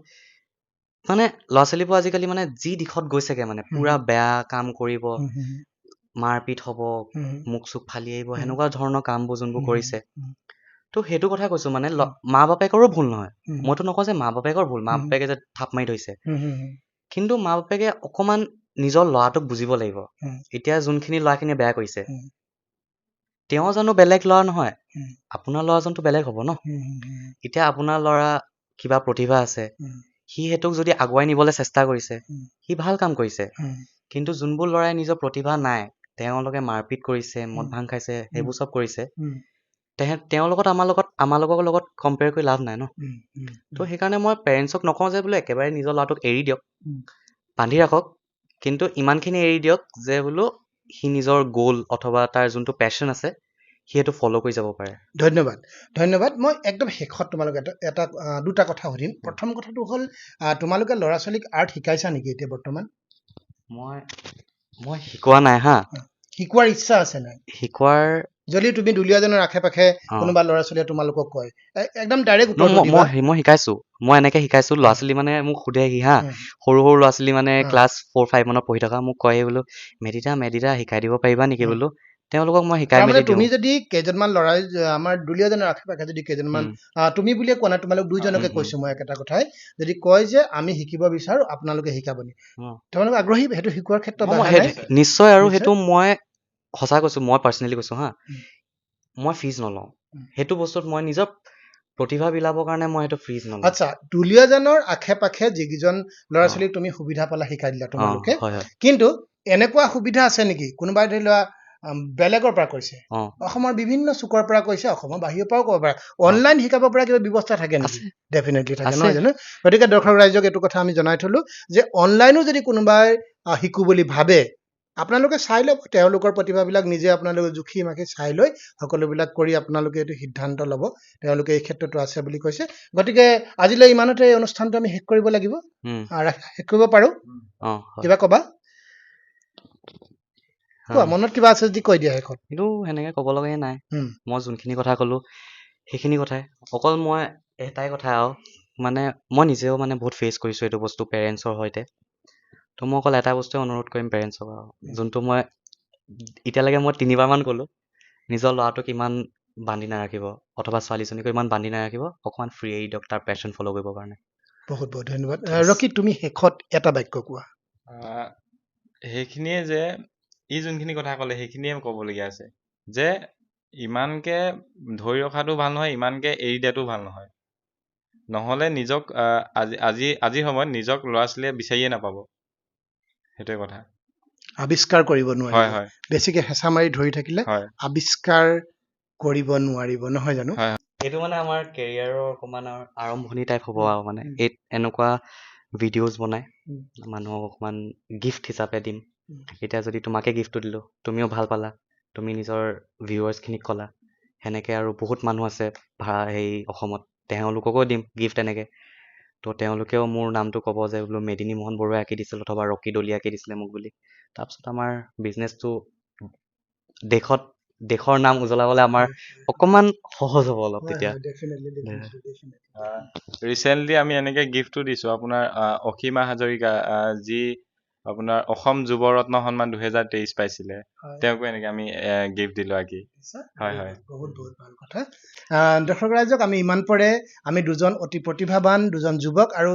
Speaker 2: মানে ল'ৰা ছোৱালীবোৰ আজিকালি মানে যি দিশত গৈছেগে মানে
Speaker 1: হুম,
Speaker 2: পুৰা বেয়া কাম কৰিব
Speaker 1: হুম, হুম,
Speaker 2: মাৰপিট হ'ব
Speaker 1: হুম,
Speaker 2: মুখ চুখ ফালি আহিব
Speaker 1: হুম,
Speaker 2: সেনেকুৱা ধৰণৰ কামবোৰ যোনবোৰ
Speaker 1: হুম,
Speaker 2: কৰিছে
Speaker 1: হুম,
Speaker 2: তো সেইটো কথা কৈছো মানে মা বাপেকৰো ভুল নহয়
Speaker 1: হুম,
Speaker 2: মইতো নকওঁ যে মা বাপেকৰ ভুল মা
Speaker 1: হুম,
Speaker 2: বাপেকে যে থাপ মাৰি থৈছে
Speaker 1: হুম, হুম, হুম,
Speaker 2: কিন্তু মা বাপেকে অকমান নিজৰ ল'ৰাটোক বুজিব লাগিব
Speaker 1: হুম,
Speaker 2: এতিয়া যোনখিনি ল'ৰাখিনিয়ে বেয়া কৰিছে
Speaker 1: হুম,
Speaker 2: তেওঁ জানো বেলেগ ল'ৰা নহয়
Speaker 1: হুম,
Speaker 2: আপোনাৰ ল'ৰাজনতো বেলেগ হ'ব ন
Speaker 1: হুম, হুম, হুম,
Speaker 2: এতিয়া আপোনাৰ ল'ৰা কিবা প্ৰতিভা আছে
Speaker 1: হুম,
Speaker 2: সি সেইটোক যদি আগুৱাই নিবলৈ চেষ্টা কৰিছে
Speaker 1: হুম,
Speaker 2: সি ভাল কাম কৰিছে
Speaker 1: হুম,
Speaker 2: কিন্তু যোনবোৰ ল'ৰাই নিজৰ প্ৰতিভা নাই তেওঁলোকে মাৰপিট কৰিছে মদ
Speaker 1: হুম,
Speaker 2: ভাং খাইছে
Speaker 1: হুম,
Speaker 2: সেইবোৰ চব কৰিছে
Speaker 1: হুম,
Speaker 2: তেওঁৰ লগত আমাৰ লগৰ লগত কম্পেয়াৰ কৰি লাভ নাই ন
Speaker 1: হুম, হুম,
Speaker 2: তো সেইকাৰণে মই পেৰেণ্টছক নকওঁ যে বোলে একেবাৰে নিজৰ ল'ৰাটোক এৰি দিয়ক
Speaker 1: হুম।
Speaker 2: বান্ধি ৰাখক কিন্তু ইমানখিনি এৰি দিয়ক যে বোলো সি নিজৰ গ'ল অথবা তাৰ যোনটো পেশ্যন আছে সি সেইটো ফ'ল' কৰি যাব পাৰে
Speaker 1: ধন্যবাদ ধন্যবাদ মই একদম শেষত তোমালোক এটা দুটা কথা সুধিম প্ৰথম কথাটো হ'ল তোমালোকে ল'ৰা ছোৱালীক আৰ্ট শিকাইছা নেকি এতিয়া বৰ্তমান
Speaker 2: মই মই শিকোৱা নাই হা
Speaker 1: শিকোৱাৰ ইচ্ছা আছে নাই
Speaker 2: শিকোৱাৰ
Speaker 1: যদি তুমি দুলীয়াজনৰ আশে পাশে
Speaker 2: অ
Speaker 1: কোনোবা ল'ৰা ছোৱালীয়ে তোমালোকক কয় একদম ডাইৰেক্ট
Speaker 2: ন
Speaker 1: উত্তৰটো
Speaker 2: মই
Speaker 1: দিবা
Speaker 2: মই শিকাইছো মই এনেকে শিকাইছো ল'ৰা
Speaker 1: উম,
Speaker 2: ছোৱালী মানে মোক সোধেহি হা
Speaker 1: উম,
Speaker 2: সৰু সৰু ল'ৰা ছোৱালী মানে
Speaker 1: উম,
Speaker 2: ক্লাছ 4-5 মানত পঢ়ি থকা মোক কয় বোলো মেডিটা শিকাই দিব পাৰিবা নেকি
Speaker 1: উম।
Speaker 2: বোলো তেওঁলোকক মই শিকাই
Speaker 1: তাৰমানে
Speaker 2: মেলি দিওঁ
Speaker 1: তুমি যদি কেইজনমান ল'ৰাই আমাৰ দুলীয়াজনৰ আশে পাশে যদি কেইজনমান
Speaker 2: উম
Speaker 1: তুমি বুলিয়ে কোৱা নাই তোমালোক দুইজনকে
Speaker 2: উম
Speaker 1: কৈছো মই একেটা কথাই যদি কয় যে আমি শিকিব বিচাৰো আপোনালোকে শিকাব নি
Speaker 2: উম
Speaker 1: তোমালোক আগ্ৰহী সেইটো শিকোৱাৰ ক্ষেত্ৰত
Speaker 2: মই
Speaker 1: বাধা নাই
Speaker 2: নিশ্চয় আৰু
Speaker 1: নিশ্চয়
Speaker 2: সেইটো মই সঁচা কৈছো মই পাৰ্চনেলি কৈছো হা
Speaker 1: উম,
Speaker 2: মই ফিজ নলওঁ
Speaker 1: উম।
Speaker 2: সেইটো বস্তুত মই নিজৰ প্ৰতিভা বিলাবৰ কাৰণে মই সেইটো ফিজ নলওঁ
Speaker 1: আচ্ছা দুলীয়াজানৰ আশে পাশে যিকেইজন ল'ৰা
Speaker 2: অ
Speaker 1: ছোৱালীক তুমি সুবিধা পালা শিকাই দিলা
Speaker 2: অ
Speaker 1: তোমালোকে
Speaker 2: হয় হয়
Speaker 1: কিন্তু এনেকুৱা সুবিধা আছে নেকি কোনোবাই ধৰি লোৱা বেলেগৰ পৰা কৈছে
Speaker 2: অ
Speaker 1: অসমৰ বিভিন্ন চুকৰ পৰা কৈছে অসমৰ বাহিৰৰ পৰাও ক'ব পাৰে
Speaker 2: অ
Speaker 1: অনলাইন শিকাব পৰা কিবা ব্যৱস্থা থাকে নেকি
Speaker 2: আছে
Speaker 1: ডেফিনেটলি থাকে
Speaker 2: আছে
Speaker 1: নহয় জানো গতিকে দৰ্শক ৰাইজক এইটো কথা আমি জনাই থলো যে অনলাইনো যদি কোনোবাই শিকো বুলি ভাবে আপোনালোকে চাই লওক তেওঁলোকৰ প্ৰতিভাবিলাক নিজে আপোনালোকে জুখি মাখি চাই লৈ সকলোবিলাক কৰি আপোনালোকে এইটো সিদ্ধান্ত ল'ব তেওঁলোকে এই ক্ষেত্ৰতো আছে বুলি কৈছে গতিকে আজিলৈ ইমানতে এই অনুষ্ঠানটো আমি শেষ কৰিব লাগিব
Speaker 2: উম
Speaker 1: শেষ কৰিব পাৰো
Speaker 2: অ হয়
Speaker 1: কিবা কবা কোৱা
Speaker 2: হয়
Speaker 1: মনত কিবা আছে যদি কৈ দিয়া শেষত
Speaker 2: কিন্তু সেনেকে ক'ব লগাই নাই
Speaker 1: উম,
Speaker 2: মই যোনখিনি কথা ক'লো সেইখিনি কথাই অকল মই এটাই কথা আৰু মানে মই নিজেও মানে বহুত ফেচ কৰিছো এইটো বস্তু পেৰেণ্টছৰ সৈতে তো মই অকল এটা বস্তুৱে অনুৰোধ কৰিম পেৰেণ্টছক আৰু যোনটো মই এতিয়ালৈকে মই 3বাৰমান ক'লো নিজৰ ল'ৰাটোক ইমান বান্ধি নাৰাখিব অথবা ছোৱালীজনীকো ইমান বান্ধি নাৰাখিব অকণমান ফ্ৰী এৰি দিয়ক তাৰ পেশ্যন ফ'ল' কৰিবৰ কাৰণে
Speaker 1: বহুত বহুত ধন্যবাদ
Speaker 2: ঠিক আছে
Speaker 1: ৰকি তুমি শেষত এটা বাক্য কোৱা
Speaker 3: আহ, সেইখিনিয়ে যে ই যোনখিনি কথা ক'লে সেইখিনিয়ে ক'বলগীয়া আছে যে ইমানকে ধৰি ৰখাটো ভাল নহয় ইমানকে এৰি দিয়াটো ভাল নহয় নহ'লে নিজক আজিৰ সময়ত নিজক ল'ৰা ছোৱালীয়ে বিচাৰিয়ে নাপাব সেইটোৱে কথা
Speaker 1: আৱিষ্কাৰ কৰিব
Speaker 3: হয়
Speaker 1: নোৱাৰিব
Speaker 3: হয়
Speaker 1: বেছিকে হেঁচা মাৰি ধৰি থাকিলে
Speaker 3: হয়
Speaker 1: আৱিষ্কাৰ কৰিব নোৱাৰিব নহয় জানো
Speaker 3: হয়
Speaker 2: এইটো মানে আমাৰ কেৰিয়াৰৰ অকণমান আৰম্ভণি টাইপ হ'ব আৰু মানে
Speaker 1: উম,
Speaker 2: এই এনেকুৱা ভিডিঅ'জ বনাই
Speaker 1: উম,
Speaker 2: মানুহক অকণমান গিফ্ট হিচাপে দিম
Speaker 1: উম।
Speaker 2: এতিয়া যদি তোমাকে গিফ্টটো দিলোঁ তুমিও ভাল পালা তুমি নিজৰ ভিউৱাৰ্ছখিনিক ক'লা সেনেকৈ আৰু বহুত মানুহ আছে অসমত তেওঁলোককো দিম গিফ্ট এনেকৈ তো তেওঁলোকেও মোৰ নামটো ক'ব যে বোলো মেদিনী মোহন বৰুৱাই আঁকি দিছিল অথবা ৰকি দলি আঁকি দিছিলে মোক বুলি তাৰপিছত আমাৰ বিজনেছটো দেশৰ নাম উজ্বলাবলৈ আমাৰ অকণমান সহজ হ'ব অলপ
Speaker 1: হয়
Speaker 2: তেতিয়া
Speaker 1: হয় definitely.
Speaker 3: ৰিচেণ্টলি আমি এনেকে গিফ্টটো দিছো আপোনাৰ অসীমা হাজৰিকা যি আপোনাৰ অসম যুৱ ৰত্ন সন্মান 2023 পাইছিলে
Speaker 1: হয়
Speaker 3: তেওঁকো এনেকে আমি গিফ্ট দিলো আকি হয় হয়
Speaker 1: বহুত বহুত ভাল কথা দৰ্শক ৰাইজক আমি ইমান পৰে আমি দুজন অতি প্ৰতিভাৱান দুজন যুৱক আৰু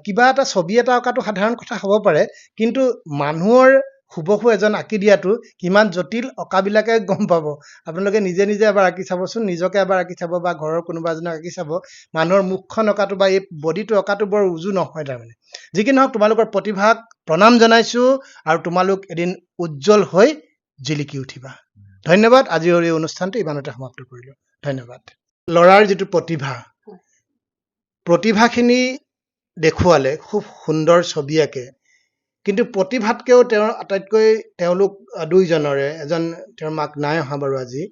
Speaker 1: কিবা এটা ছবি এটা অঁকাটো সাধাৰণ কথা হ'ব পাৰে কিন্তু মানুহৰ হুবহু এজন আঁকি দিয়াটো কিমান জটিল অঁকাবিলাকে গম পাব আপোনালোকে নিজে নিজে এবাৰ আঁকি চাবচোন নিজকে এবাৰ আঁকি চাব বা ঘৰৰ কোনোবা এজনক আঁকি চাব মানুহৰ মুখখন অঁকাটো বা এই বডিটো অঁকাটো বৰ উজু নহয় তাৰমানে যি কি নহওক তোমালোকৰ প্ৰতিভাক প্ৰণাম জনাইছো আৰু তোমালোক এদিন উজ্জ্বল হৈ জিলিকি উঠিবা ধন্যবাদ আজিৰ এই অনুষ্ঠানটো ইমানতে সমাপ্ত কৰিলো ধন্যবাদ ল'ৰাৰ যিটো প্ৰতিভাখিনি দেখুৱালে খুব সুন্দৰ ছবি আঁকে কিন্তু প্ৰতিভাতকেও তেওঁৰ আটাইতকৈ তেওঁলোক দুইজনৰে এজন তেওঁৰ মাক নাই অহা বাৰু আজি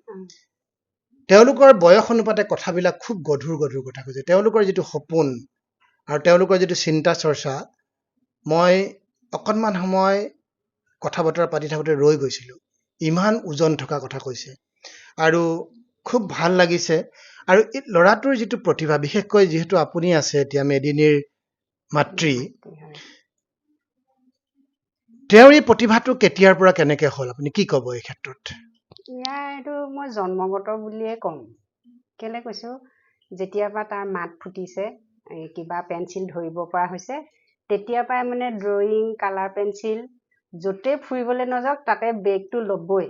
Speaker 1: তেওঁলোকৰ বয়স অনুপাতে কথাবিলাক খুব গধুৰ গধুৰ কথা কৈছে তেওঁলোকৰ যিটো সপোন আৰু তেওঁলোকৰ যিটো চিন্তা চৰ্চা মই অকণমান সময় কথা বতৰা পাতি থাকোঁতে ৰৈ গৈছিলোঁ ইমান ওজন থকা কথা কৈছে আৰু খুব ভাল লাগিছে আৰু এই ল'ৰাটোৰ যিটো প্ৰতিভা বিশেষকৈ যিহেতু আপুনি আছে এতিয়া মেদিনীৰ মাতৃ তেওঁৰ এই প্ৰতিভাটো কেতিয়াৰ পৰা কেনেকে হ'ল আপুনি কি ক'ব এই ক্ষেত্ৰত
Speaker 4: এইটো মই জন্মগত বুলিয়ে ক'ম কেলে কৈছোঁ যেতিয়াৰ পৰা তাৰ মাত ফুটিছে কিবা পেঞ্চিল ধৰিব পৰা হৈছে তেতিয়াৰ পৰাই মানে ড্ৰয়িং কালাৰ পেঞ্চিল য'তেই ফুৰিবলৈ নাযাওক তাতে বেগটো ল'বই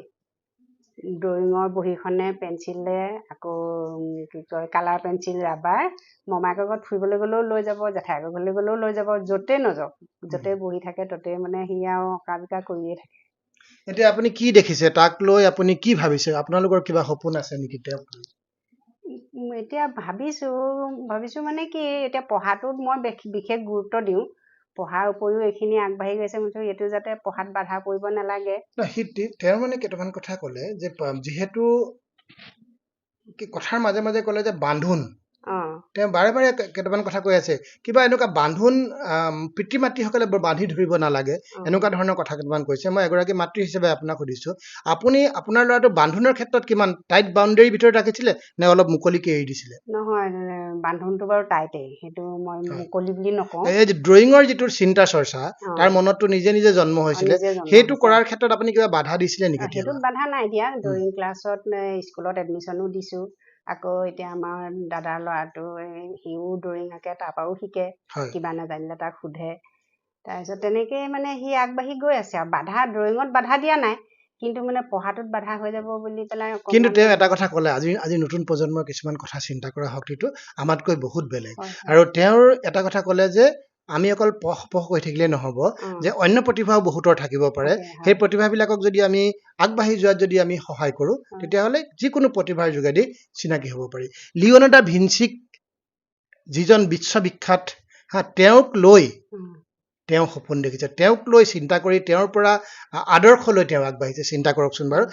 Speaker 4: ড্ৰয়িঙৰ বহীখনে পেঞ্চিলে আকৌ কি কয় কালাৰ পেঞ্চিল ৰাবাৰ মমায়েকৰ ঘৰত ফুৰিবলৈ গ'লেও লৈ যাব জেঠাইকৰ ঘৰলৈ গ'লেও লৈ যাব য'তেই নাযাওক য'তেই বহি থাকে ত'তেই মানে সি আৰু অঁকা বিকা কৰিয়ে থাকে
Speaker 1: এতিয়া আপুনি কি দেখিছে তাক লৈ আপুনি কি ভাবিছে আপোনালোকৰ কিবা সপোন আছে নেকি তেওঁক লৈ
Speaker 4: এতিয়া ভাবিছোঁ মানে কি এতিয়া পঢ়াটোত মই বিশেষ গুৰুত্ব দিওঁ পঢ়াৰ উপৰিও এইখিনি আগবাঢ়ি গৈছে মই এইটো যাতে পঢ়াত বাধা পৰিব নালাগে
Speaker 1: তেওঁ মানে কেইটামান কথা ক'লে যে যিহেতু কথাৰ মাজে মাজে ক'লে যে বান্ধোন তেওঁ বাৰে বাৰে কেইটামান কথা কৈ আছে কিবা এনেকুৱা বান্ধোন পিতৃ মাতৃসকলে বৰ বান্ধি ধৰিব নালাগে এনেকুৱা ধৰণৰ কথা কেইটামান কৈছে মই এগৰাকী মাতৃ হিচাপে আপোনাক সুধিছোঁ আপুনি আপোনাৰ ল'ৰাটো বান্ধোনৰ ক্ষেত্ৰত কিমান টাইট বাউণ্ডেৰীৰ ভিতৰত ৰাখিছিলে নে অলপ মুকলিকে এৰি দিছিলে
Speaker 4: নহয় বান্ধোনটো বাৰু টাইটেই সেইটো মই মুকলি বুলি নকওঁ
Speaker 1: এই যে ড্ৰয়িঙৰ যিটো চিন্তা চৰ্চা তাৰ মনতটো নিজে নিজে জন্ম হৈছিলে সেইটো কৰাৰ ক্ষেত্ৰত আপুনি কিবা বাধা দিছিলে নেকি
Speaker 4: সেইটোত বাধা নাই দিয়া ড্ৰয়িং ক্লাছত স্কুলত এডমিশ্যনো দিছোঁ আকৌ এতিয়া আমাৰ দাদাৰ ল'ৰাটো সিও ড্ৰয়িং আঁকে তাৰ পৰাও শিকে কিবা নাজানিলে তাক সোধে তাৰপিছত তেনেকেই মানে সি আগবাঢ়ি গৈ আছে আৰু বাধা ড্ৰয়িঙত বাধা দিয়া নাই কিন্তু মানে পঢ়াটোত বাধা হৈ যাব বুলি পেলাই
Speaker 1: কিন্তু তেওঁ এটা কথা ক'লে আজি নতুন প্ৰজন্মৰ কিছুমান কথা চিন্তা কৰা শক্তিটো আমাতকৈ বহুত বেলেগ আৰু তেওঁৰ এটা কথা ক'লে যে আমি অকল পঢ় কৈ থাকিলে নহ'ব যে অন্য প্ৰতিভাও বহুতৰ থাকিব পাৰে সেই প্ৰতিভাবিলাকক যদি আমি আগবাঢ়ি যোৱাত যদি আমি সহায় কৰোঁ তেতিয়াহ'লে যিকোনো প্ৰতিভাৰ যোগেদি চিনাকি হ'ব পাৰি লিঅ'নাৰ্ডো দা ভিঞ্চিক যিজন বিশ্ববিখ্যাত তেওঁক লৈ তেওঁ সপোন দেখিছে তেওঁক লৈ চিন্তা কৰি তেওঁৰ পৰা আদৰ্শ লৈ তেওঁ আগবাঢ়িছে চিন্তা কৰকচোন বাৰু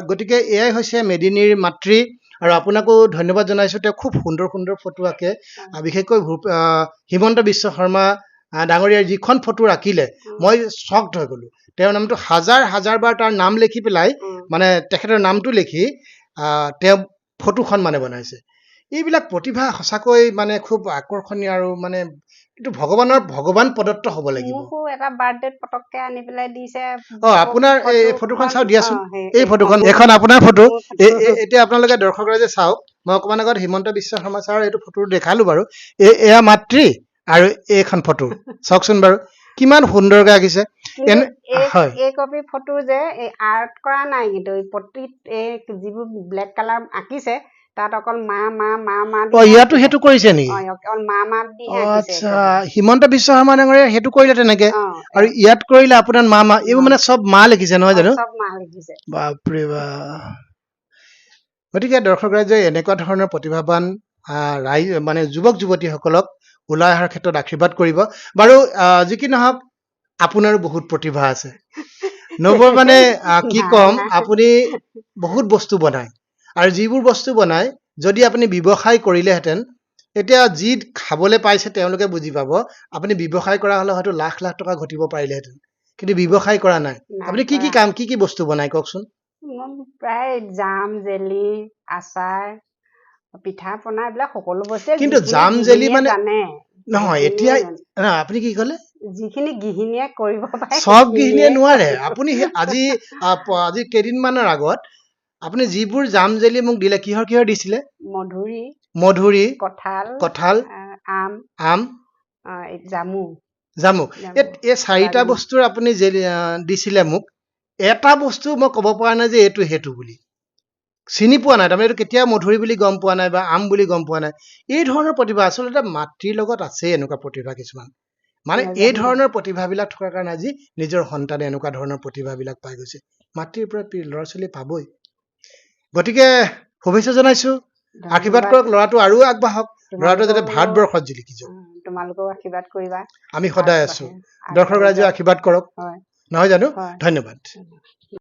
Speaker 1: গতিকে এয়াই হৈছে মেদিনীৰ মাতৃ আৰু আপোনাকো ধন্যবাদ জনাইছোঁ তেওঁ খুব সুন্দৰ সুন্দৰ ফটো আঁকে বিশেষকৈ হিমন্ত বিশ্ব শৰ্মা ডাঙৰীয়াৰ যিখন ফটো আঁকিলে মই শ্বকড হৈ গ'লোঁ তেওঁৰ নামটো হাজাৰ হাজাৰ বাৰ তাৰ নাম লিখি পেলাই মানে তেখেতৰ নামটো লিখি তেওঁ ফটোখন মানে বনাইছে এইবিলাক প্ৰতিভা সঁচাকৈ মানে খুব আকৰ্ষণীয় আৰু মানে এইটো ভগৱান প্ৰদত্ত হ'ব লাগিব
Speaker 4: মোকো এটা বাৰ্থডেত পটককে আনি পেলাই দিছে
Speaker 1: আপোনাৰ এই ফটোখন চাও দিয়াচোন এই ফটোখন এখন আপোনাৰ ফটো এতিয়া আপোনালোকে দৰ্শকৰাইজে চাওক মই অকণমান আগত হিমন্ত বিশ্ব শৰ্মা ছাৰৰ এইটো ফটো দেখালো বাৰু এয়া মাতৃ আৰু এইখন ফটো চাওকচোন বাৰু কিমান সুন্দৰকৈ আঁকিছে
Speaker 4: এই কপি ফটো যে এই আৰ্ট কৰা নাই কিন্তু প্ৰতিত এই যিবোৰ ব্লেক কালাৰ আঁকিছে তাত অকল মা
Speaker 1: ইয়াতো সেইটো কৰিছে নেকি
Speaker 4: অকল মা
Speaker 1: আচ্ছা হিমন্ত বিশ্ব শৰ্মা ডাঙৰীয়া সেইটো কৰিলে তেনেকে আৰু ইয়াত কৰিলে আপোনাৰ মা এইবোৰ মানে চব মা লিখিছে নহয় জানো
Speaker 4: চব মা লিখিছে
Speaker 1: বাপৰে বাপ গতিকে দৰ্শক ৰাইজে এনেকুৱা ধৰণৰ প্ৰতিভাৱান মানে যুৱক যুৱতীসকলক ওলাই অহাৰ ক্ষেত্ৰত আশীৰ্বাদ কৰিব বাৰু যি কি নহওক আপোনাৰো বহুত প্ৰতিভা আছে নবৰ মানে কি ক'ম আপুনি বহুত বস্তু বনায় আৰু যিবোৰ বস্তু বনায় যদি আপুনি ব্যৱসায় কৰিলেহেঁতেন এতিয়া যি খাবলৈ পাইছে তেওঁলোকে বুজি পাব আপুনি ব্যৱসায় কৰা হ'লে হয়তো লাখ লাখ টকা ঘটিব পাৰিলেহেঁতেন কিন্তু ব্যৱসায় কৰা নাই আপুনি কি বস্তু বনায় কওকচোন
Speaker 4: প্ৰায় জাম জেলি আচাৰ পিঠা পনা এইবিলাক সকলো বস্তুৱে
Speaker 1: কিন্তু জাম জেলি মানে
Speaker 4: জানে
Speaker 1: নহয় এতিয়া আপুনি কি ক'লে
Speaker 4: যিখিনি গৃহিণীয়ে কৰিব পাৰে
Speaker 1: সব গৃহিণীয়ে নোৱাৰে আপুনি আজি কেইদিনমানৰ আগত আপুনি যিবোৰ জাম জেলি মোক দিলে কিহৰ দিছিলে
Speaker 4: মধুৰি
Speaker 1: কঁঠাল
Speaker 4: আম
Speaker 1: আম
Speaker 4: জামু
Speaker 1: জামুক।
Speaker 4: জামুক।
Speaker 1: এই চাৰিটা বস্তুৰ আপুনি যে দিছিলে মোক, এটা বস্তু মই ক'ব পৰা নাই যে এইটো সেইটো বুলি। চিনি পোৱা নাই, তাৰমানে এইটো কেতিয়া মধুৰি বুলি গম পোৱা নাই বা আম বুলি গম পোৱা নাই। এই ধৰণৰ প্ৰতিভা আচলতে মাতৃৰ লগত আছে এনেকুৱা প্ৰতিভা কিছুমান। মানে এই
Speaker 4: নাজানো।
Speaker 1: ধৰণৰ প্ৰতিভাবিলাক থকাৰ কাৰণে আজি নিজৰ সন্তানে এনেকুৱা ধৰণৰ প্ৰতিভাবিলাক পাই গৈছে। মাতৃৰ পৰা ল'ৰা ছোৱালী পাবই। গতিকে শুভেচ্ছা জনাইছো, আশীৰ্বাদ
Speaker 4: ধন্যবাদ।
Speaker 1: কৰক, ল'ৰাটো আৰু আগবাঢ়ক, ল'ৰাটো যাতে
Speaker 4: তোমালোকেও
Speaker 1: ভাৰতবৰ্ষত জিলিকি যাওক।
Speaker 4: তোমালোকেও আশীৰ্বাদ কৰিবা।
Speaker 1: আমি সদায় আছো।
Speaker 4: আগবাঢ়ি
Speaker 1: দৰ্শক ৰাইজেও
Speaker 4: যাওক।
Speaker 1: আশীৰ্বাদ কৰক,
Speaker 4: হয়
Speaker 1: নহয় জানো?
Speaker 4: হয়।
Speaker 1: ধন্যবাদ।